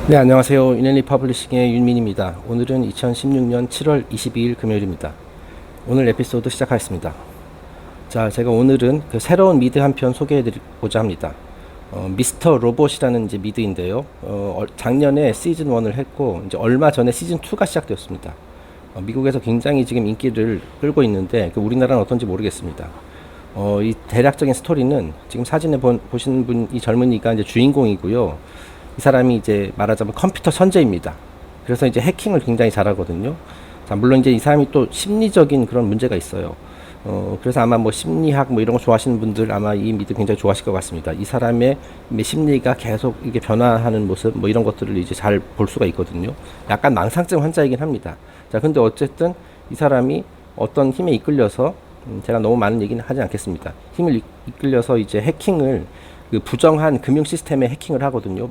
네, 안녕하세요. 유넨리 퍼블리싱의 윤민입니다. 오늘은 2016년 7월 22일 금요일입니다. 오늘 에피소드 시작하겠습니다. 자, 제가 오늘은 그 새로운 미드 한 편 소개해 드리고자 합니다. 미스터 로봇이라는 이제 미드인데요. 작년에 시즌 1을 했고, 이제 얼마 전에 시즌 2가 시작되었습니다. 미국에서 굉장히 지금 인기를 끌고 있는데, 우리나라는 어떤지 모르겠습니다. 이 대략적인 스토리는 지금 사진에 보시는 분, 이 젊은이가 이제 주인공이고요. 이 사람이 이제 말하자면 컴퓨터 천재입니다. 그래서 이제 해킹을 굉장히 잘하거든요. 자, 물론 이제 이 사람이 또 심리적인 그런 문제가 있어요. 그래서 아마 뭐 심리학 뭐 이런 거 좋아하시는 분들 아마 이 미드 굉장히 좋아하실 것 같습니다. 이 사람의 심리가 계속 이게 변화하는 모습 뭐 이런 것들을 이제 잘 볼 수가 있거든요. 약간 망상증 환자이긴 합니다. 자, 근데 어쨌든 이 사람이 어떤 힘에 이끌려서 제가 너무 많은 얘기는 하지 않겠습니다. 힘을 이끌려서 이제 해킹을 그 부정한 금융 시스템에 해킹을 하거든요.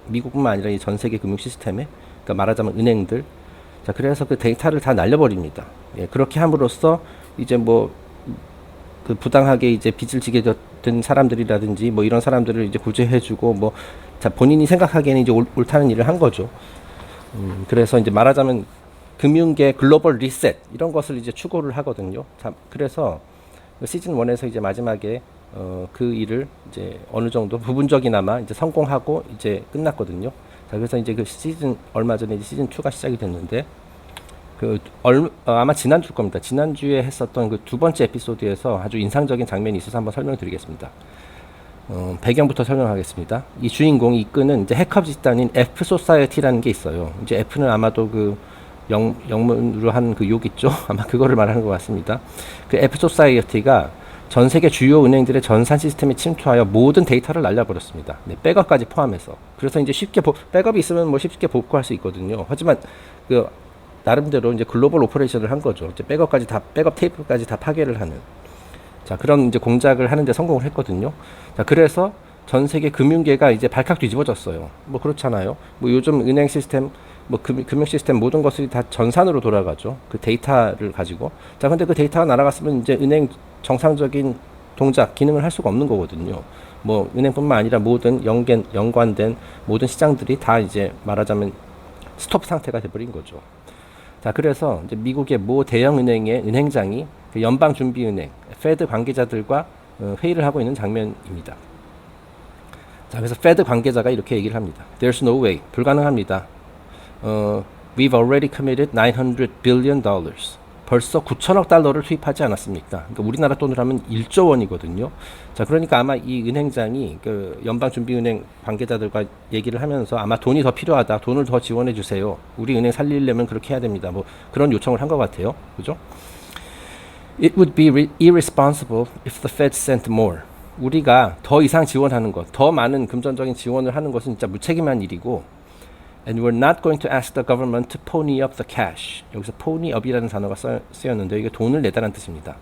미국뿐만 아니라 전 세계 금융 시스템에. 그러니까 말하자면 은행들. 자, 그래서 그 데이터를 다 날려버립니다. 예, 그렇게 함으로써 이제 뭐 그 부당하게 이제 빚을 지게 된 사람들이라든지 뭐 이런 사람들을 이제 구제해주고 뭐 자, 본인이 생각하기에는 이제 옳다는 일을 한 거죠. 그래서 이제 말하자면 금융계 글로벌 리셋 이런 것을 이제 추구를 하거든요. 자, 그래서 시즌 1에서 이제 마지막에 그 일을 이제 어느 정도 부분적이나마 이제 성공하고 이제 끝났거든요. 자, 그래서 이제 그 시즌 얼마 전에 이제 시즌 2가 시작이 됐는데 아마 지난주일 겁니다. 지난주에 했었던 그 두 번째 에피소드에서 아주 인상적인 장면이 있어서 한번 설명드리겠습니다. 배경부터 설명하겠습니다. 이 주인공이 이끄는 이제 해커 집단인 F 소사이어티라는 게 있어요. 이제 F는 아마도 그 영문으로 한 그 욕 있죠? 아마 그거를 말하는 것 같습니다. 그 F 소사이어티가 전 세계 주요 은행들의 전산 시스템에 침투하여 모든 데이터를 날려버렸습니다. 네, 백업까지 포함해서. 그래서 이제 쉽게 백업이 있으면 뭐 쉽게 복구할 수 있거든요. 하지만 그 나름대로 이제 글로벌 오퍼레이션을 한 거죠. 이제 백업 테이프까지 다 파괴를 하는. 자, 그런 이제 공작을 하는데 성공을 했거든요. 자, 그래서 전 세계 금융계가 이제 발칵 뒤집어졌어요. 뭐 그렇잖아요. 뭐 요즘 은행 시스템, 뭐 금융 시스템 모든 것들이 다 전산으로 돌아가죠. 그 데이터를 가지고. 자, 근데 그 데이터가 날아갔으면 이제 은행 정상적인 동작, 기능을 할 수가 없는 거거든요. 뭐 은행뿐만 아니라 모든 연관된 모든 시장들이 다 이제 말하자면 스톱 상태가 돼버린 거죠. 자, 그래서 이제 미국의 모 대형 은행의 은행장이 그 연방준비은행, 페드 관계자들과 회의를 하고 있는 장면입니다. 자, 그래서 페드 관계자가 이렇게 얘기를 합니다. There's no way. 불가능합니다. We've already committed $900 billion. 벌써 9천억 달러를 투입하지 않았습니까? 그러니까 우리나라 돈으로 하면 1조 원이거든요. 자, 그러니까 아마 이 은행장이 그 연방준비은행 관계자들과 얘기를 하면서 아마 돈이 더 필요하다. 돈을 더 지원해 주세요. 우리 은행 살리려면 그렇게 해야 됩니다. 뭐 그런 요청을 한 것 같아요. 그죠? It would be irresponsible if the Fed sent more. 우리가 더 이상 지원하는 것, 더 많은 금전적인 지원을 하는 것은 진짜 무책임한 일이고 And we're not going to ask the government to pony up the cash. 여기서 pony up이라는 단어가 쓰였는데 이게 돈을 내다라는 뜻입니다.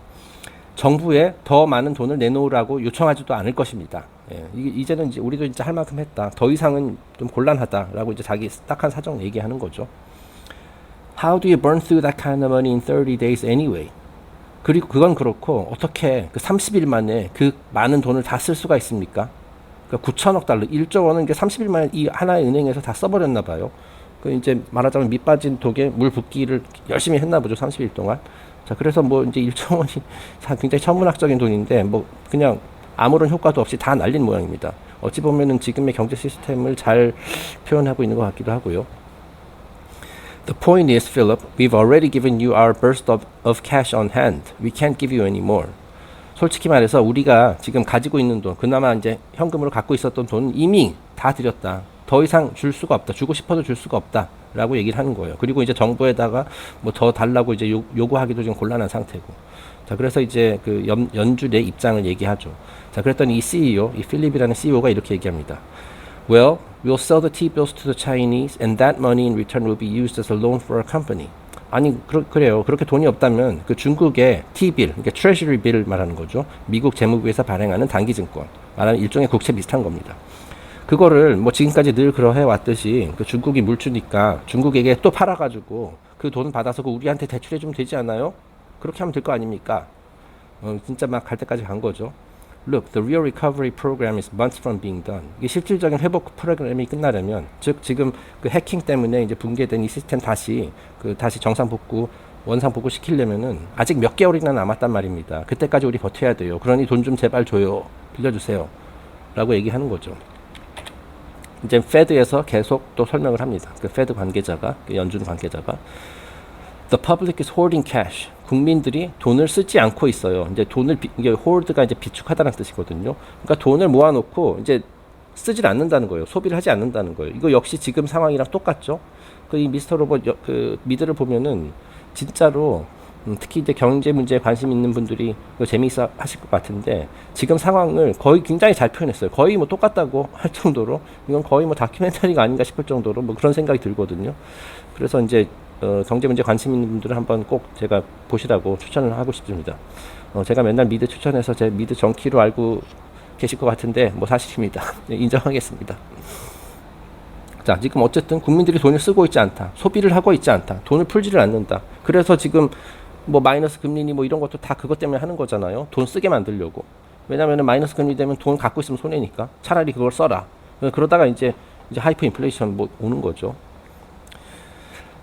정부에 더 많은 돈을 내놓으라고 요청하지도 않을 것입니다. 예, 이제는 이제 우리도 진짜 할 만큼 했다. 더 이상은 좀 곤란하다라고 이제 자기 딱한 사정 얘기하는 거죠. How do you burn through that kind of money in 30 days anyway? 그리고 그건 그렇고 어떻게 그 30일 만에 그 많은 돈을 다 쓸 수가 있습니까? 그러니까 9천억 달러, 1조 원은 이게 30일 만에 이 하나의 은행에서 다 써버렸나 봐요. 그 이제 말하자면 밑 빠진 독에 물 붓기를 열심히 했나 보죠, 30일 동안. 자, 그래서 뭐 이제 1조 원이 굉장히 천문학적인 돈인데 뭐 그냥 아무런 효과도 없이 다 날린 모양입니다. 어찌 보면은 지금의 경제 시스템을 잘 표현하고 있는 것 같기도 하고요. The point is, Philip, we've already given you our burst of cash on hand. We can't give you any more. 솔직히 말해서 우리가 지금 가지고 있는 돈, 그나마 이제 현금으로 갖고 있었던 돈은 이미 다 드렸다. 더 이상 줄 수가 없다. 주고 싶어도 줄 수가 없다. 라고 얘기를 하는 거예요. 그리고 이제 정부에다가 뭐 더 달라고 이제 요구하기도 좀 곤란한 상태고. 자, 그래서 이제 그 연준의 입장을 얘기하죠. 자, 그랬더니 이 CEO, 이 필립이라는 CEO가 이렇게 얘기합니다. Well, we'll sell the T-bills to the Chinese and that money in return will be used as a loan for our company. 아니 그래요. 그렇게 돈이 없다면 그 중국의 T-bill, 그러니까 Treasury bill을 말하는 거죠. 미국 재무부에서 발행하는 단기증권, 말하는 일종의 국채 비슷한 겁니다. 그거를 뭐 지금까지 늘 그러해 왔듯이 그 중국이 물주니까 중국에게 또 팔아가지고 그 돈 받아서 그 우리한테 대출해주면 되지 않아요? 그렇게 하면 될 거 아닙니까? 진짜 막 갈 때까지 간 거죠. Look, the real recovery program is months from being done. 이게 실질적인 회복 프로그램이 끝나려면, 즉 지금 그 해킹 때문에 이제 붕괴된 이 시스템 다시 정상 복구, 원상 복구 시키려면은 아직 몇 개월이나 남았단 말입니다. 그때까지 우리 버텨야 돼요. 그러니 돈 좀 제발 줘요. 빌려주세요. 라고 얘기하는 거죠. 이제 페드에서 계속 또 설명을 합니다. 그 페드 관계자가, 그 연준 관계자가 The public is hoarding cash. 국민들이 돈을 쓰지 않고 있어요. 이제 이게 hoard가 이제 비축하다는 뜻이거든요. 그러니까 돈을 모아놓고 이제 쓰질 않는다는 거예요. 소비를 하지 않는다는 거예요. 이거 역시 지금 상황이랑 똑같죠. 그 이 미스터 로봇 그 미드를 보면은 진짜로 특히 이제 경제 문제에 관심 있는 분들이 이거 재미있어 하실 것 같은데 지금 상황을 거의 굉장히 잘 표현했어요. 거의 뭐 똑같다고 할 정도로 이건 거의 뭐 다큐멘터리가 아닌가 싶을 정도로 뭐 그런 생각이 들거든요. 그래서 이제 경제 문제 관심 있는 분들은 한번 꼭 제가 보시라고 추천을 하고 싶습니다. 제가 맨날 미드 추천해서 제 미드 정키로 알고 계실 것 같은데 뭐 사실입니다. 인정하겠습니다. 자, 지금 어쨌든 국민들이 돈을 쓰고 있지 않다. 소비를 하고 있지 않다. 돈을 풀지를 않는다. 그래서 지금 뭐 마이너스 금리니 뭐 이런 것도 다 그것 때문에 하는 거잖아요. 돈 쓰게 만들려고. 왜냐면은 마이너스 금리 되면 돈 갖고 있으면 손해니까 차라리 그걸 써라. 그러다가 이제 하이퍼 인플레이션 뭐 오는 거죠.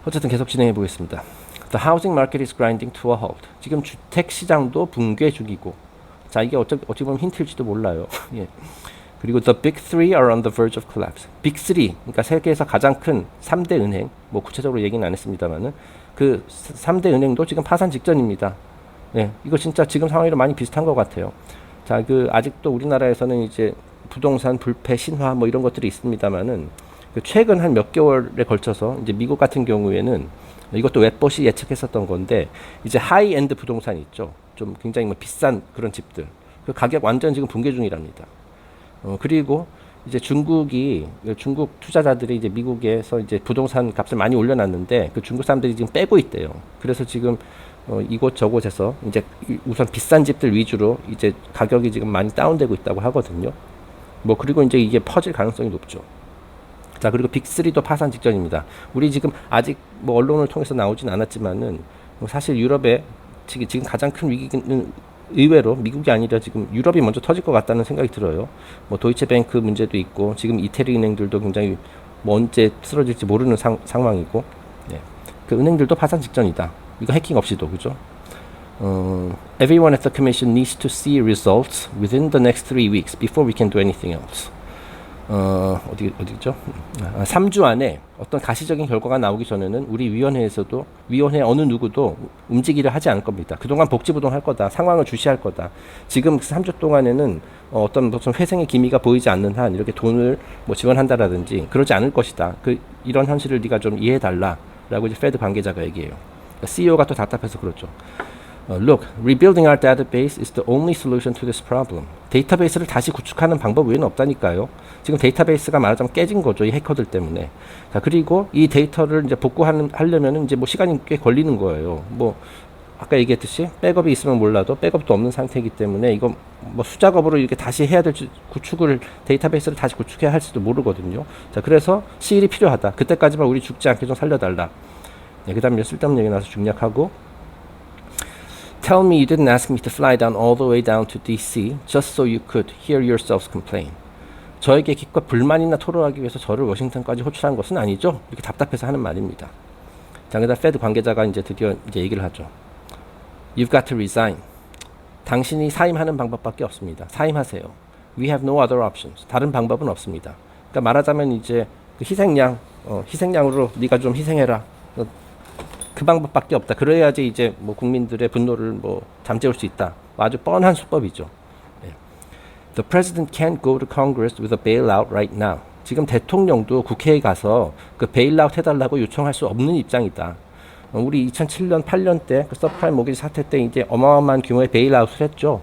어쨌든 계속 진행해 보겠습니다. The housing market is grinding to a halt. 지금 주택 시장도 붕괴 중이고, 자 이게 어찌 보면 힌트일지도 몰라요. 예. 그리고 the big three are on the verge of collapse. 빅 3, 그러니까 세계에서 가장 큰 3대 은행, 뭐 구체적으로 얘기는 안 했습니다만은 그 3대 은행도 지금 파산 직전입니다. 예, 이거 진짜 지금 상황이랑 많이 비슷한 것 같아요. 자, 그 아직도 우리나라에서는 이제 부동산 불패 신화 뭐 이런 것들이 있습니다만은 그 최근 한 몇 개월에 걸쳐서 이제 미국 같은 경우에는 이것도 웹봇이 예측했었던 건데 이제 하이엔드 부동산 있죠. 좀 굉장히 뭐 비싼 그런 집들. 그 가격 완전 지금 붕괴 중이랍니다. 그리고 이제 중국 투자자들이 이제 미국에서 이제 부동산 값을 많이 올려놨는데 그 중국 사람들이 지금 빼고 있대요. 그래서 지금 이곳저곳에서 이제 우선 비싼 집들 위주로 이제 가격이 지금 많이 다운되고 있다고 하거든요. 뭐 그리고 이제 이게 퍼질 가능성이 높죠. 자, 그리고 빅3도 파산 직전입니다. 우리 지금 아직 뭐 언론을 통해서 나오진 않았지만은 사실 유럽에 지금 가장 큰 위기는 의외로 미국이 아니라 지금 유럽이 먼저 터질 것 같다는 생각이 들어요. 뭐 도이체뱅크 문제도 있고 지금 이태리 은행들도 굉장히 뭐 언제 쓰러질지 모르는 상황이고, 네. 그 은행들도 파산 직전이다. 이거 해킹 없이도 그죠? Everyone at the commission needs to see results within the next 3 weeks before we can do anything else. 어디죠? 3주 안에 어떤 가시적인 결과가 나오기 전에는 우리 위원회 어느 누구도 움직이려 하지 않을 겁니다. 그동안 복지부동 할 거다. 상황을 주시할 거다. 지금 3주 동안에는 어떤 무슨 회생의 기미가 보이지 않는 한 이렇게 돈을 뭐 지원한다라든지 그러지 않을 것이다. 이런 현실을 네가 좀 이해해 달라라고 이제 페드 관계자가 얘기해요. CEO가 또 답답해서 그렇죠. Look, rebuilding our database is the only solution to this problem. 데이터베이스를 다시 구축하는 방법 외에는 없다니까요. 지금 데이터베이스가 말하자면 깨진 거죠. 이 해커들 때문에. 자, 그리고 이 데이터를 이제 복구하려면은 이제 뭐 시간이 꽤 걸리는 거예요. 뭐, 아까 얘기했듯이 백업이 있으면 몰라도 백업도 없는 상태이기 때문에 이거 뭐 수작업으로 이렇게 다시 해야 될지 데이터베이스를 다시 구축해야 할지도 모르거든요. 자, 그래서 시일이 필요하다. 그때까지만 우리 죽지 않게 좀 살려달라. 네, 그 다음에 쓸데없는 얘기 나와서 중략하고 Tell me you didn't ask me to fly down all the way down to DC just so you could hear yourselves complain. 저에게 기껏 불만이나 토로하기 위해서 저를 워싱턴까지 호출한 것은 아니죠? 이렇게 답답해서 하는 말입니다. 자, 그다음 페드 관계자가 이제 드디어 이제 얘기를 하죠. You've got to resign. 당신이 사임하는 방법밖에 없습니다. 사임하세요. We have no other options. 다른 방법은 없습니다. 그러니까 말하자면 이제 그 희생양으로 네가 좀 희생해라. 그 방법밖에 없다. 그래야지 이제 뭐 국민들의 분노를 뭐 잠재울 수 있다. 아주 뻔한 수법이죠. 네. The president can't go to Congress with a bailout right now. 지금 대통령도 국회에 가서 그 베일아웃 해달라고 요청할 수 없는 입장이다. 우리 2007년, 8년 때 그 서프라임 모기지 사태 때 이제 어마어마한 규모의 베일아웃을 했죠.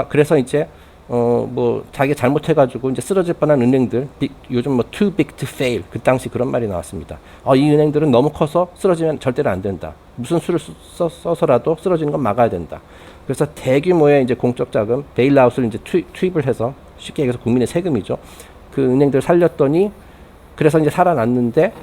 그래서 이제 뭐 자기가 잘못해가지고 이제 쓰러질 뻔한 은행들, 요즘 뭐 too big to fail, 그 당시 그런 말이 나왔습니다. 이 은행들은 너무 커서 쓰러지면 절대로 안 된다. 무슨 수를 써서라도 쓰러지는 건 막아야 된다. 그래서 대규모의 이제 공적 자금, 베일아웃을 이제 투입을 해서 쉽게 얘기해서 국민의 세금이죠. 그 은행들 살렸더니 그래서 이제 살아났는데,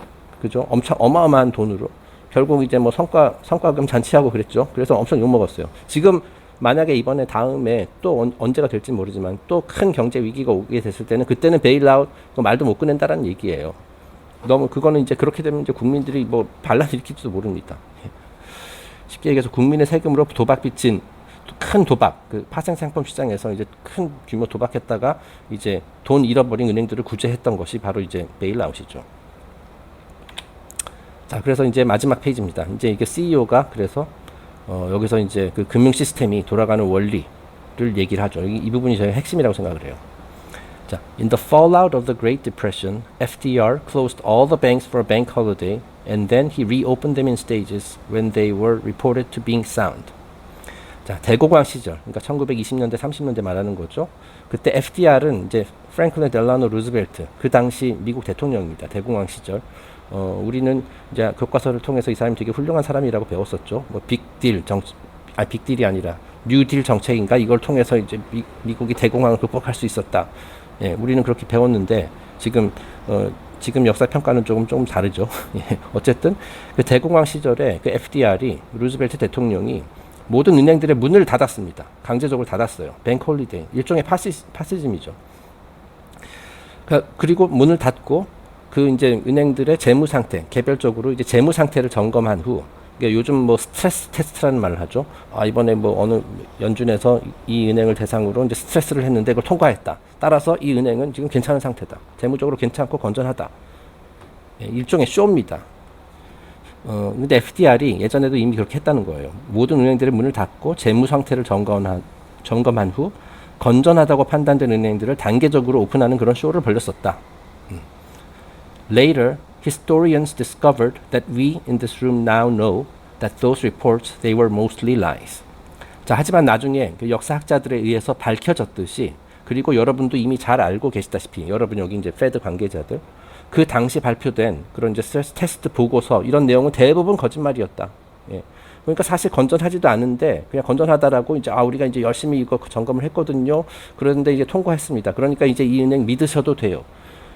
그죠? 엄청 어마어마한 돈으로 결국 이제 뭐 성과금 잔치하고 그랬죠. 그래서 엄청 욕먹었어요. 지금 만약에 이번에 다음에 또 언제가 될지 모르지만 또 큰 경제 위기가 오게 됐을 때는 그때는 베일아웃 말도 못 꺼낸다라는 얘기예요. 너무 그거는 이제 그렇게 되면 이제 국민들이 뭐 반란 일으킬지도 모릅니다. 쉽게 얘기해서 국민의 세금으로 도박 빚진 큰 도박, 그 파생상품 시장에서 이제 큰 규모 도박했다가 이제 돈 잃어버린 은행들을 구제했던 것이 바로 이제 베일아웃이죠. 자, 그래서 이제 마지막 페이지입니다. 이제 이게 CEO가 그래서 여기서 이제 그 금융 시스템이 돌아가는 원리를 얘기를 하죠. 이 부분이 저희 핵심이라고 생각을 해요. 자, in the fallout of the Great Depression, FDR closed all the banks for a bank holiday, and then he reopened them in stages when they were reported to being sound. 자, 대공황 시절, 그러니까 1920년대, 30년대 말하는 거죠. 그때 FDR은 이제 프랭클린 델라노 루즈벨트, 그 당시 미국 대통령입니다. 대공황 시절. 우리는 이제 교과서를 통해서 이 사람이 되게 훌륭한 사람이라고 배웠었죠. 뭐 빅딜 빅딜이 아니라 뉴딜 정책인가 이걸 통해서 이제 미국이 대공황을 극복할 수 있었다. 예, 우리는 그렇게 배웠는데 지금 역사 평가는 조금 다르죠. 예, 어쨌든 그 대공황 시절에 그 FDR이 루즈벨트 대통령이 모든 은행들의 문을 닫았습니다. 강제적으로 닫았어요. 뱅크 홀리데이, 일종의 파시즘이죠. 그리고 문을 닫고 그 이제 은행들의 재무 상태, 개별적으로 이제 재무 상태를 점검한 후, 그러니까 요즘 뭐 스트레스 테스트라는 말을 하죠. 이번에 뭐 어느 연준에서 이 은행을 대상으로 이제 스트레스를 했는데 그걸 통과했다. 따라서 이 은행은 지금 괜찮은 상태다. 재무적으로 괜찮고 건전하다. 예, 일종의 쇼입니다. 근데 FDR이 예전에도 이미 그렇게 했다는 거예요. 모든 은행들의 문을 닫고 재무 상태를 점검한 후 건전하다고 판단된 은행들을 단계적으로 오픈하는 그런 쇼를 벌였었다. Later, historians discovered that we in this room now know that those reports they were mostly lies. 자, 하지만 나중에 그 역사학자들에 의해서 밝혀졌듯이, 그리고 여러분도 이미 잘 알고 계시다시피, 여러분 여기 이제 페드 관계자들, 그 당시 발표된 그런 이제 스트레스 테스트 보고서 이런 내용은 대부분 거짓말이었다. 예. 그러니까 사실 건전하지도 않은데 그냥 건전하다라고 이제 우리가 이제 열심히 이거 점검을 했거든요. 그런데 이제 통과했습니다. 그러니까 이제 이 은행 믿으셔도 돼요.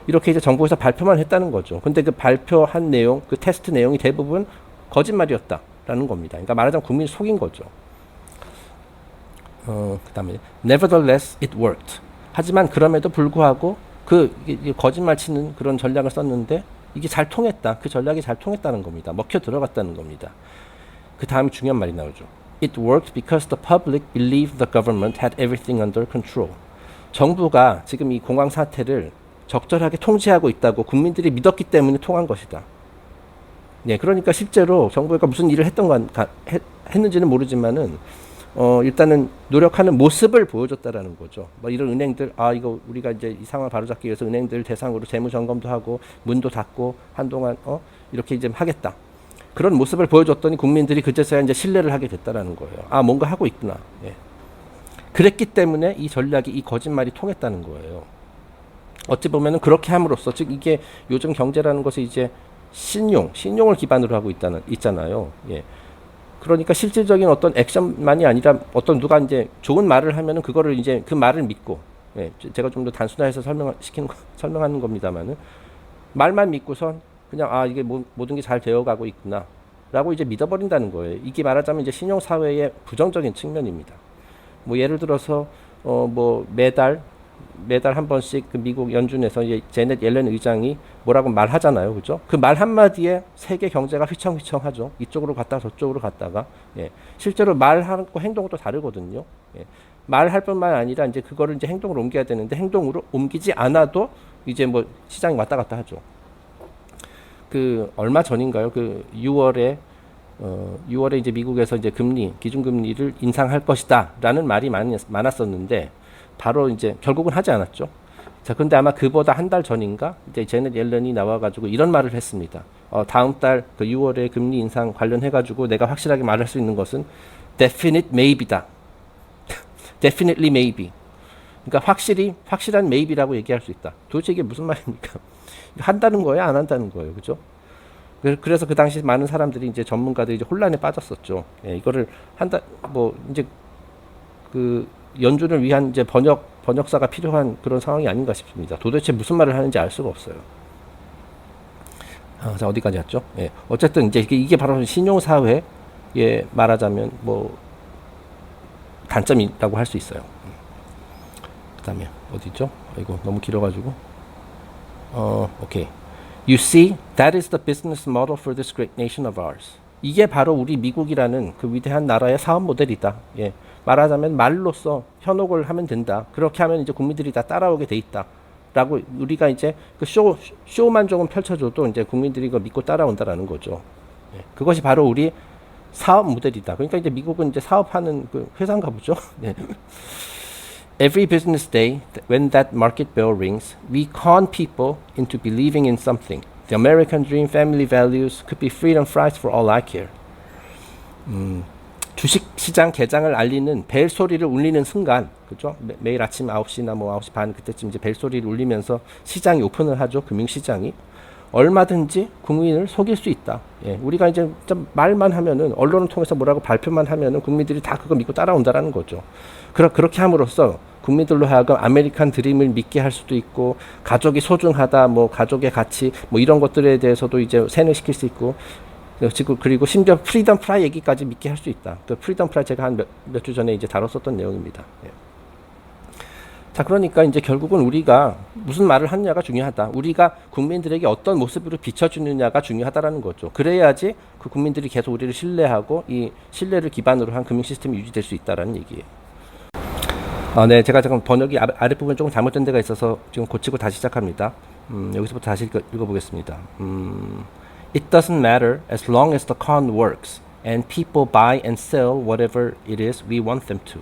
이렇게 이제 정부에서 발표만 했다는 거죠. 근데 그 발표한 내용, 그 테스트 내용이 대부분 거짓말이었다라는 겁니다. 그러니까 말하자면 국민을 속인 거죠. 그다음에 nevertheless it worked. 하지만 그럼에도 불구하고 이게 거짓말 치는 그런 전략을 썼는데 이게 잘 통했다. 그 전략이 잘 통했다는 겁니다. 먹혀 들어갔다는 겁니다. 그 다음에 중요한 말이 나오죠. It worked because the public believed the government had everything under control. 정부가 지금 이 공황 사태를 적절하게 통제하고 있다고 국민들이 믿었기 때문에 통한 것이다. 네, 그러니까 실제로 정부가 무슨 일을 했는지는 모르지만은 일단은 노력하는 모습을 보여줬다라는 거죠. 뭐 이런 은행들, 이거 우리가 이제 이 상황을 바로잡기 위해서 은행들 대상으로 재무 점검도 하고 문도 닫고 한동안 이렇게 이제 하겠다. 그런 모습을 보여줬더니 국민들이 그제서야 이제 신뢰를 하게 됐다라는 거예요. 뭔가 하고 있구나. 예. 그랬기 때문에 이 전략이, 이 거짓말이 통했다는 거예요. 어찌 보면은 그렇게 함으로써, 즉 이게 요즘 경제라는 것이 이제 신용을 기반으로 하고 있잖아요. 예. 그러니까 실질적인 어떤 액션만이 아니라 누가 이제 좋은 말을 하면은 그거를 이제 그 말을 믿고, 예. 제가 좀 더 단순화해서 설명하는 겁니다만은 말만 믿고선 그냥 이게 모든 게 잘 되어가고 있구나라고 이제 믿어버린다는 거예요. 이게 말하자면 이제 신용 사회의 부정적인 측면입니다. 뭐 예를 들어서 뭐 매달 한 번씩 그 미국 연준에서 제넷 옐런 의장이 뭐라고 말하잖아요. 그죠? 그 말 한마디에 세계 경제가 휘청휘청하죠. 이쪽으로 갔다가 저쪽으로 갔다가. 예. 실제로 말하고 행동은 또 다르거든요. 예. 말할 뿐만 아니라 이제 그거를 이제 행동으로 옮겨야 되는데 행동으로 옮기지 않아도 이제 뭐 시장이 왔다 갔다 하죠. 그 얼마 전인가요? 그 6월에 이제 미국에서 이제 기준금리를 인상할 것이다라는 말이 많았었는데 바로 이제 결국은 하지 않았죠. 자, 근데 아마 그보다 한 달 전인가 이제 제넷 옐런이 나와가지고 이런 말을 했습니다. 다음 달 그 6월에 금리 인상 관련해가지고 내가 확실하게 말할 수 있는 것은 definite maybe다. definitely maybe. 그러니까 확실한 maybe라고 얘기할 수 있다. 도대체 이게 무슨 말입니까? 한다는 거예요, 안 한다는 거예요, 그죠? 그래서 그 당시 많은 사람들이 이제 전문가들이 이제 혼란에 빠졌었죠. 예, 이거를 이제 그 연준을 위한 이제 번역사가 필요한 그런 상황이 아닌가 싶습니다. 도대체 무슨 말을 하는지 알 수가 없어요. 자, 어디까지 왔죠? 예. 어쨌든 이제 이게 바로 신용사회에 말하자면 단점이라고 할 수 있어요. 그 다음에 어디죠? 이거 너무 길어가지고 오케이. You see, that is the business model for this great nation of ours. 이게 바로 우리 미국이라는 그 위대한 나라의 사업 모델이다. 예. 말하자면 말로써 현혹을 하면 된다. 그렇게 하면 이제 국민들이 다 따라오게 돼 있다. 라고 우리가 이제 그 쇼만 조금 펼쳐줘도 이제 국민들이 그거 믿고 따라온다라는 거죠. 예. 그것이 바로 우리 사업 모델이다. 그러니까 이제 미국은 이제 사업하는 그 회사인가 보죠. 예. Every business day, when that market bell rings, we con people into believing in something. The American dream, family values, could be freedom fries for all I care. 주식시장 개장을 알리는 벨 소리를 울리는 순간, 그죠? 매일 아침 9시나 뭐 9시 반 그때쯤 이제 벨 소리를 울리면서 시장이 오픈을 하죠. 금융시장이. 얼마든지 국민을 속일 수 있다. 예, 우리가 이제 좀 말만 하면은 언론을 통해서 뭐라고 발표만 하면은 국민들이 다 그거 믿고 따라온다라는 거죠. 그렇게 함으로써 국민들로 하여금 아메리칸 드림을 믿게 할 수도 있고 가족이 소중하다, 뭐 가족의 가치, 뭐 이런 것들에 대해서도 이제 세뇌시킬 수 있고 그리고 심지어 프리덤 프라이 얘기까지 믿게 할 수 있다. 그 프리덤 프라이 제가 한 몇 주 전에 이제 다뤘었던 내용입니다. 예. 자, 그러니까 이제 결국은 우리가 무슨 말을 하느냐가 중요하다. 우리가 국민들에게 어떤 모습으로 비춰주느냐가 중요하다라는 거죠. 그래야지 그 국민들이 계속 우리를 신뢰하고 이 신뢰를 기반으로 한 금융 시스템이 유지될 수 있다라는 얘기예요. 네, 제가 잠깐 번역이 아랫부분 조금 잘못된 데가 있어서 지금 고치고 다시 시작합니다. 여기서부터 다시 읽어보겠습니다. It doesn't matter as long as the con works and people buy and sell whatever it is we want them to.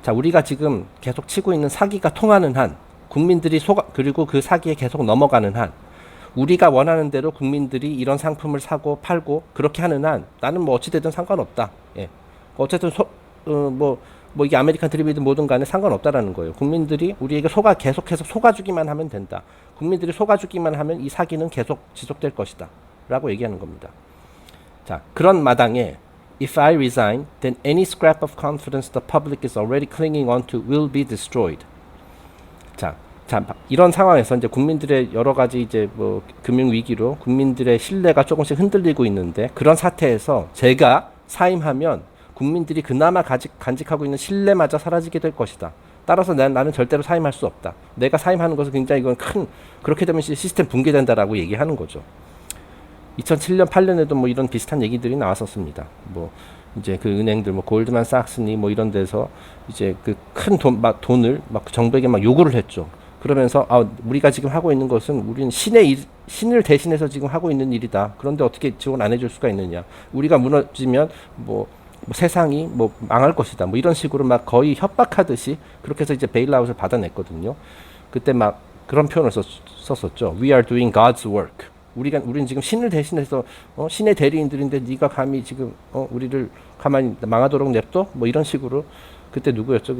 자, 우리가 지금 계속 치고 있는 사기가 통하는 한, 국민들이 그리고 그 사기에 계속 넘어가는 한, 우리가 원하는 대로 국민들이 이런 상품을 사고 팔고 그렇게 하는 한, 나는 뭐 어찌되든 상관없다. 예. 어쨌든 뭐 이게 아메리칸 드림이든 뭐든 간에 상관없다라는 거예요. 국민들이 우리에게 계속해서 속아주기만 하면 된다. 국민들이 속아주기만 하면 이 사기는 계속 지속될 것이다. 라고 얘기하는 겁니다. 자, 그런 마당에 If I resign, then any scrap of confidence the public is already clinging on to will be destroyed. 자, 이런 상황에서 이제 국민들의 여러 가지 이제 뭐 금융 위기로 국민들의 신뢰가 조금씩 흔들리고 있는데 그런 사태에서 제가 사임하면 국민들이 그나마 간직하고 있는 신뢰마저 사라지게 될 것이다. 따라서 나는 절대로 사임할 수 없다. 내가 사임하는 것은 굉장히 이건 그렇게 되면 시스템 붕괴된다라고 얘기하는 거죠. 2007년, 8년에도 뭐 이런 비슷한 얘기들이 나왔었습니다. 뭐 이제 그 은행들, 뭐 골드만삭스니 뭐 이런 데서 이제 그 큰 돈을 막 정부에게 막 요구를 했죠. 그러면서 우리가 지금 하고 있는 것은 우리는 신을 대신해서 지금 하고 있는 일이다. 그런데 어떻게 지원 안 해줄 수가 있느냐? 우리가 무너지면 뭐 세상이 뭐 망할 것이다. 뭐 이런 식으로 막 거의 협박하듯이 그렇게 해서 이제 베일아웃을 받아냈거든요. 그때 막 그런 표현을 썼었죠. We are doing God's work. 우리는 지금 신을 대신해서 신의 대리인들인데 네가 감히 지금 우리를 가만히 망하도록 냅둬? 뭐 이런 식으로 그때 누구였죠?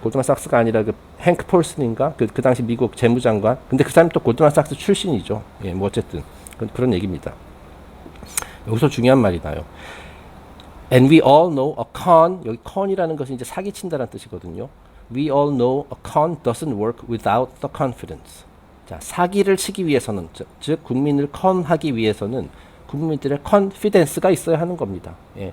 골드만삭스가 아니라 그 행크 폴슨인가? 그 당시 미국 재무장관. 근데 그 사람이 또 골드만삭스 출신이죠. 예, 뭐 어쨌든 그런 얘기입니다. 여기서 중요한 말이 나요. And we all know a con, 여기 con이라는 것은 이제 사기친다라는 뜻이거든요. We all know a con doesn't work without the confidence. 자, 사기를 치기 위해서는, 즉 국민을 컨하기 위해서는 국민들의 컨피덴스가 있어야 하는 겁니다. 예.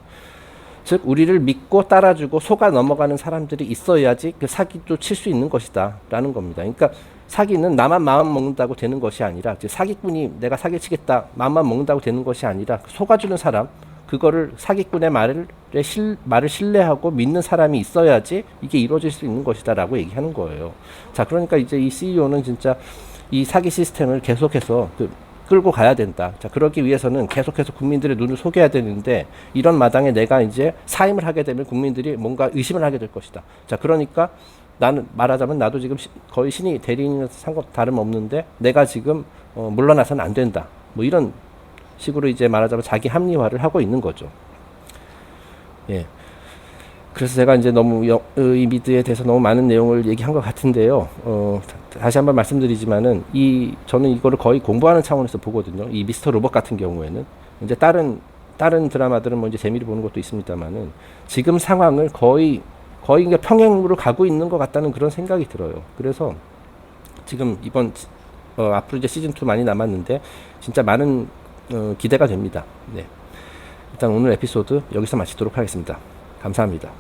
즉 우리를 믿고 따라주고 속아 넘어가는 사람들이 있어야지 그 사기도 칠 수 있는 것이다 라는 겁니다. 그러니까 사기는 나만 마음 먹는다고 되는 것이 아니라, 즉 사기꾼이 내가 사기 치겠다 마음만 먹는다고 되는 것이 아니라 속아주는 사람, 그거를 사기꾼의 말을 신뢰하고 믿는 사람이 있어야지 이게 이루어질 수 있는 것이다 라고 얘기하는 거예요. 자, 그러니까 이제 이 CEO는 진짜 이 사기 시스템을 계속해서 끌고 가야 된다. 자, 그러기 위해서는 계속해서 국민들의 눈을 속여야 되는데 이런 마당에 내가 이제 사임을 하게 되면 국민들이 뭔가 의심을 하게 될 것이다. 자, 그러니까 나는 말하자면 나도 지금 거의 신이 대리인이라서 다름없는데 내가 지금 물러나서는 안 된다. 뭐 이런 식으로 이제 말하자면 자기 합리화를 하고 있는 거죠. 예. 그래서 제가 이제 너무 이 미드에 대해서 너무 많은 내용을 얘기한 것 같은데요. 다시 한번 말씀드리지만은 저는 이거를 거의 공부하는 차원에서 보거든요. 이 미스터 로봇 같은 경우에는 이제 다른 드라마들은 뭐 이제 재미를 보는 것도 있습니다만은 지금 상황을 거의 그러니까 평행으로 가고 있는 것 같다는 그런 생각이 들어요. 그래서 지금 이번 앞으로 이제 시즌 2 많이 남았는데 진짜 많은 기대가 됩니다. 네. 일단 오늘 에피소드 여기서 마치도록 하겠습니다. 감사합니다.